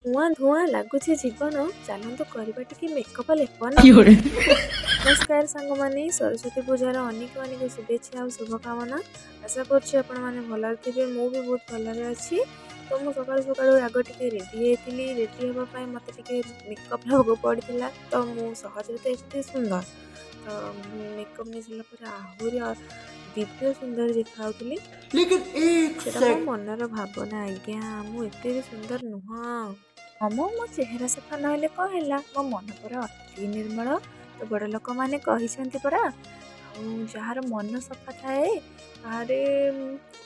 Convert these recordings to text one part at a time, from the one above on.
ଧୂଆଁ ଧୂଆଁ ଲାଗୁଛି ଜୀବନ, ଚାଲନ୍ତୁ କରିବା ଟିକେ ମେକଅପ୍ ଲେପନ। ନମସ୍କାର ସାଙ୍ଗମାନେ, ସରସ୍ୱତୀ ପୂଜାର ଅନେକ ଅନେକ ଶୁଭେଚ୍ଛା ଆଉ ଶୁଭକାମନା। ଆଶା କରୁଛି ଆପଣମାନେ ଭଲରେ ଥିବେ। ମୁଁ ବି ବହୁତ ଭଲରେ ଅଛି। ତ ମୁଁ ସକାଳୁ ସକାଳୁ ଆଗ ଟିକେ ରେଡ଼ି ହେଇଥିଲି। ରେଡ଼ି ହେବା ପାଇଁ ମୋତେ ଟିକେ ମେକଅପ୍ ନେବାକୁ ପଡ଼ିଥିଲା। ତ ମୁଁ ସହଜରେ ତ ଏତେ ସୁନ୍ଦର, ତ ମୁଁ ମେକଅପ୍ ନେଇସାରିଲା ପରେ ଆହୁରି ଦିବ୍ୟ ସୁନ୍ଦର ଦେଖାଯାଉଥିଲି। ସେଟା ମୋ ମନର ଭାବନା ଆଜ୍ଞା, ମୁଁ ଏତେ ବି ସୁନ୍ଦର ନୁହଁ। ମୋ ଚେହେରା ସଫା ନହେଲେ କ'ଣ ହେଲା, ମୋ ମନ ପୁରା ଅତି ନିର୍ମଳ। ତ ବଡ଼ ଲୋକମାନେ କହିଛନ୍ତି ପରା, ଆଉ ଯାହାର ମନ ସଫା ଥାଏ ତାହାରେ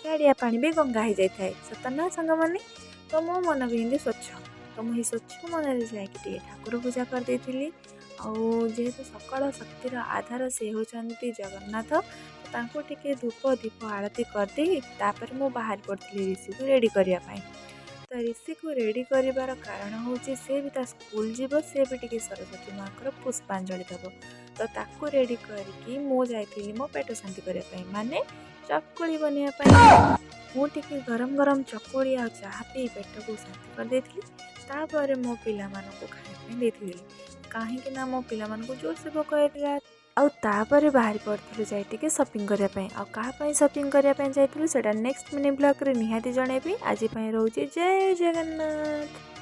ଗାଡ଼ିଆ ପାଣି ବି ଗଙ୍ଗା ହେଇଯାଇଥାଏ। ସତ ନା ସାଙ୍ଗମାନେ? ତ ମୋ ମନ ବି ଏମିତି ସ୍ୱଚ୍ଛ। ତ ମୁଁ ଏହି ସ୍ୱଚ୍ଛ ମନରେ ଯାଇକି ଟିକେ ଠାକୁର ପୂଜା କରିଦେଇଥିଲି। ଆଉ ଯେହେତୁ ସକଳ ଶକ୍ତିର ଆଧାର ସେ ହେଉଛନ୍ତି ଜଗନ୍ନାଥ, ତାଙ୍କୁ ଟିକେ ଧୂପ ଦୀପ ଆଳତି କରିଦେଇ ତାପରେ ମୁଁ ବାହାରି ପଡ଼ିଥିଲି ରିଷିକୁ ରେଡ଼ି କରିବା ପାଇଁ। ତ ରିଷିକୁ ରେଡ଼ି କରିବାର କାରଣ ହେଉଛି ସେ ବି ତା ସ୍କୁଲ ଯିବ, ସେ ବି ଟିକେ ସରସ୍ୱତୀ ମାଆଙ୍କର ପୁଷ୍ପାଞ୍ଜଳି ଦେବ। ତ ତାକୁ ରେଡ଼ି କରିକି ମୁଁ ଯାଇଥିଲି ମୋ ପେଟ ଶାନ୍ତି କରିବା ପାଇଁ, ମାନେ ଚକୁଳି ବନେଇବା ପାଇଁ। ମୁଁ ଟିକେ ଗରମ ଗରମ ଚକୁଳି ଆଉ ଚାହା ପିଇ ପେଟକୁ ଶାନ୍ତି କରିଦେଇଥିଲି। ତାପରେ ମୋ ପିଲାମାନଙ୍କୁ ଖାଇବା ପାଇଁ ଦେଇଥିଲି, କାହିଁକି ନା ମୋ ପିଲାମାନଙ୍କୁ ଜୋରସେ ଭୋକ ହେଇଥିଲା। ଆଉ ତାପରେ ବାହାରି ପଡ଼ିଥିଲୁ ଯାଇ ଟିକେ ସପିଂ କରିବା ପାଇଁ। ଆଉ କାହା ପାଇଁ ସପିଂ କରିବା ପାଇଁ ଯାଇଥିଲୁ ସେଇଟା ନେକ୍ସଟ ମିନି ବ୍ଲଗ୍ରେ ନିହାତି ଜଣେଇବି। ଆଜି ପାଇଁ ରହୁଛି ଜୟ ଜଗନ୍ନାଥ।